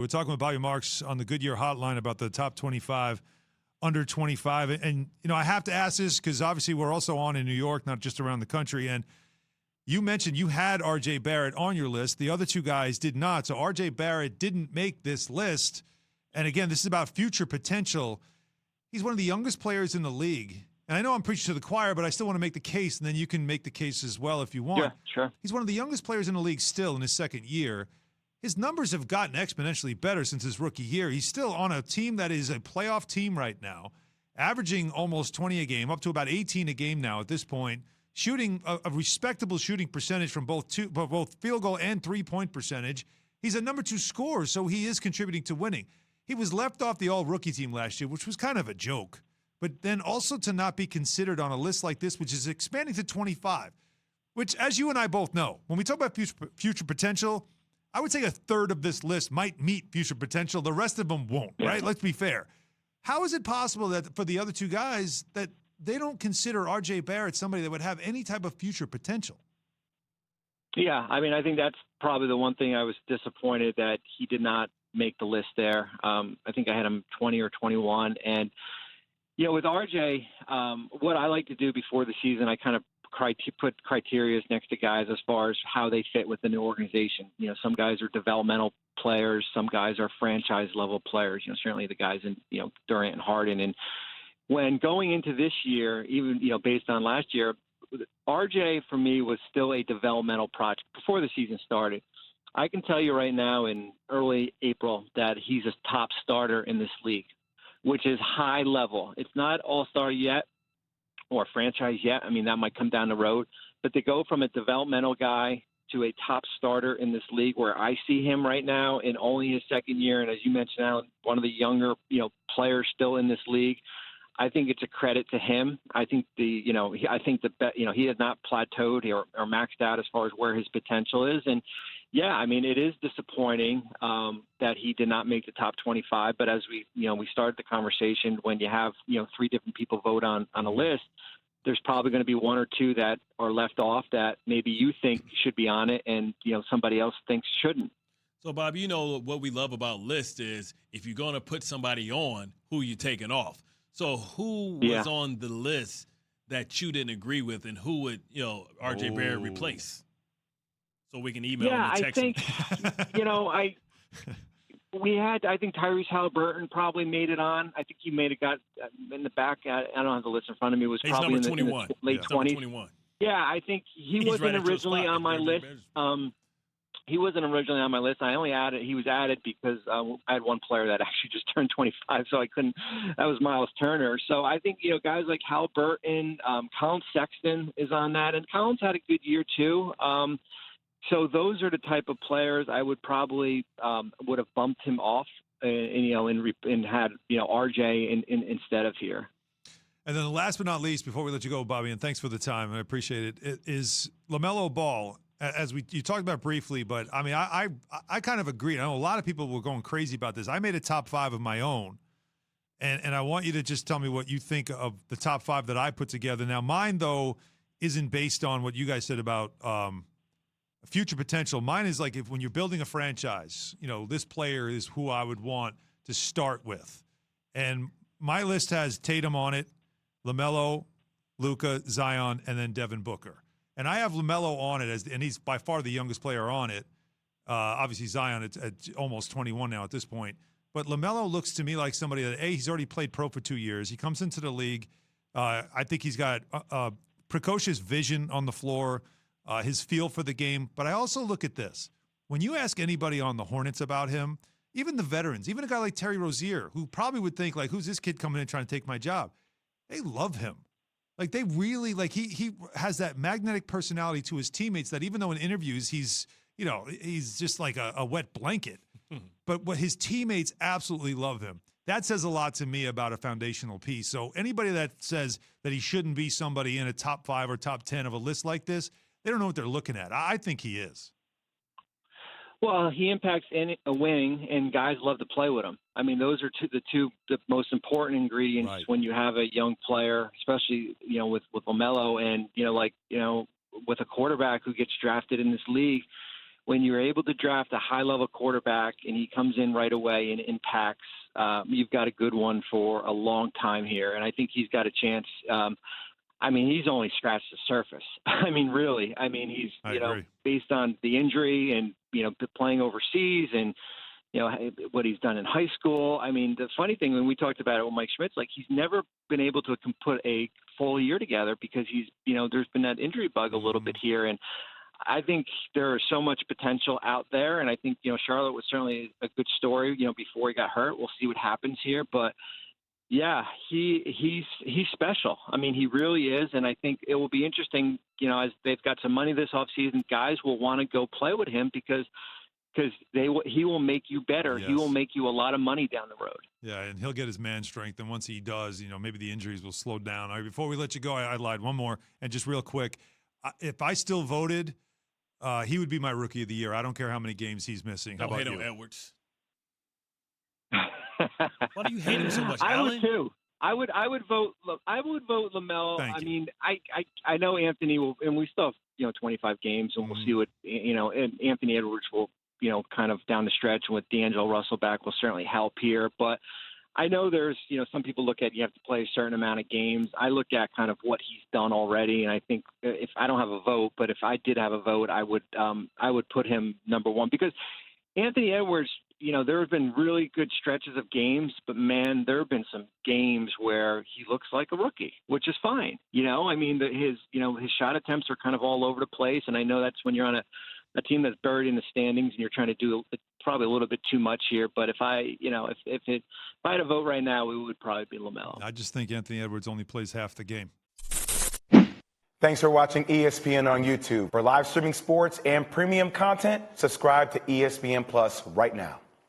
We're talking with Bobby Marks on the Goodyear Hotline about the top 25 under 25. And, I have to ask this because obviously we're also on in New York, not just around the country. And you mentioned you had RJ Barrett on your list. The other two guys did not. So RJ Barrett didn't make this list. And again, this is about future potential. He's one of the youngest players in the league. And I know I'm preaching to the choir, but I still want to make the case, and then you can make the case as well if you want. Yeah, sure. He's one of the youngest players in the league still in his second year. His numbers have gotten exponentially better since his rookie year. He's still on a team that is a playoff team right now, averaging almost 20 a game, up to about 18 a game now at this point, shooting a respectable shooting percentage from both field goal and three-point percentage. He's a number 2 scorer, so he is contributing to winning. He was left off the all-rookie team last year, which was kind of a joke. But then also to not be considered on a list like this, which is expanding to 25, which, as you and I both know, when we talk about future potential, I would say a third of this list might meet future potential. The rest of them won't, right? Let's be fair. How is it possible that for the other two guys that they don't consider RJ Barrett somebody that would have any type of future potential? Yeah, I think that's probably the one thing I was disappointed that he did not make the list there. I think I had him 20 or 21. And, with RJ, what I like to do before the season, I kind of put criteria next to guys as far as how they fit with the new organization. Some guys are developmental players. Some guys are franchise-level players, certainly the guys in, Durant and Harden. And when going into this year, even, based on last year, RJ, for me, was still a developmental project before the season started. I can tell you right now in early April that he's a top starter in this league, which is high level. It's not all-star yet or franchise yet. That might come down the road. But to go from a developmental guy to a top starter in this league where I see him right now in only his second year, and as you mentioned, Alan, one of the younger, players still in this league, I think it's a credit to him. I think he has not plateaued or maxed out as far as where his potential is. And yeah, it is disappointing that he did not make the top 25. But as we started the conversation, when you have, 3 different people vote on a list, there's probably going to be 1 or 2 that are left off that maybe you think should be on it and, somebody else thinks shouldn't. So, Bob, what we love about lists is if you're going to put somebody on, who you taking off. So who was on the list that you didn't agree with, and who would, RJ Barrett replace? So we can email him and text him. I think Tyrese Halliburton probably made it on. I think he got in the back. I don't have the list in front of me. It was probably in the late 20s. 21. Yeah, I think he wasn't originally on my list. He wasn't originally on my list. He was added because I had one player that actually just turned 25, so I couldn't. That was Miles Turner. So I think, guys like Halliburton, Colin Sexton is on that, and Colin's had a good year too. So those are the type of players I would probably would have bumped him off, and had RJ instead of here. And then last but not least, before we let you go, Bobby, and thanks for the time, I appreciate it, is LaMelo Ball. As you talked about briefly, but I kind of agree. I know a lot of people were going crazy about this. I made a top 5 of my own, and I want you to just tell me what you think of the top 5 that I put together. Now, mine though isn't based on what you guys said about future potential. Mine is like when you're building a franchise, this player is who I would want to start with, and my list has Tatum on it, LaMelo, Luka, Zion, and then Devin Booker. And I have LaMelo on it, and he's by far the youngest player on it. Obviously, Zion at almost 21 now at this point. But LaMelo looks to me like somebody that, he's already played pro for 2 years. He comes into the league. I think he's got precocious vision on the floor, his feel for the game. But I also look at this. When you ask anybody on the Hornets about him, even the veterans, even a guy like Terry Rozier, who probably would think, who's this kid coming in trying to take my job? They love him. They really, he has that magnetic personality to his teammates that even though in interviews he's just like a wet blanket, but what his teammates absolutely love him. That says a lot to me about a foundational piece. So anybody that says that he shouldn't be somebody in a top 5 or top 10 of a list like this, they don't know what they're looking at. I think he is. Well, he impacts a wing, and guys love to play with him. Those are the most important ingredients when you have a young player, especially with LaMelo, and with a quarterback who gets drafted in this league. when you're able to draft a high-level quarterback and he comes in right away and impacts, you've got a good one for a long time here. And I think he's got a chance. He's only scratched the surface. Really. He's, based on the injury and, playing overseas and, what he's done in high school. The funny thing, when we talked about it with Mike Schmidt's, he's never been able to put a full year together because he's, there's been that injury bug a little bit here. And I think there is so much potential out there. And I think, Charlotte was certainly a good story, before he got hurt. We'll see what happens here. But, yeah, he's special. He really is. And I think it will be interesting, as they've got some money this offseason, guys will want to go play with him because he will make you better. Yes. He will make you a lot of money down the road. Yeah, and he'll get his man strength. And once he does, maybe the injuries will slow down. All right, before we let you go, I lied. One more. And just real quick, if I still voted, he would be my rookie of the year. I don't care how many games he's missing. How about you? Edwards. Why do you hate him so much, I Alan? would too. I would vote LaMelo. Thank you. I know Anthony will, and we still have 25 games, and we'll see what and Anthony Edwards will kind of down the stretch with D'Angelo Russell back will certainly help here. But I know there's some people look at you have to play a certain amount of games. I look at kind of what he's done already, and I think if I don't have a vote, but if I did have a vote, I would put him number one because Anthony Edwards. There have been really good stretches of games, but man, there have been some games where he looks like a rookie, which is fine. His shot attempts are kind of all over the place, and I know that's when you're on a team that's buried in the standings and you're trying to do probably a little bit too much here. But if I had a vote right now, it would probably be LaMelo. I just think Anthony Edwards only plays half the game. Thanks for watching ESPN on YouTube. For live streaming sports and premium content, subscribe to ESPN Plus right now.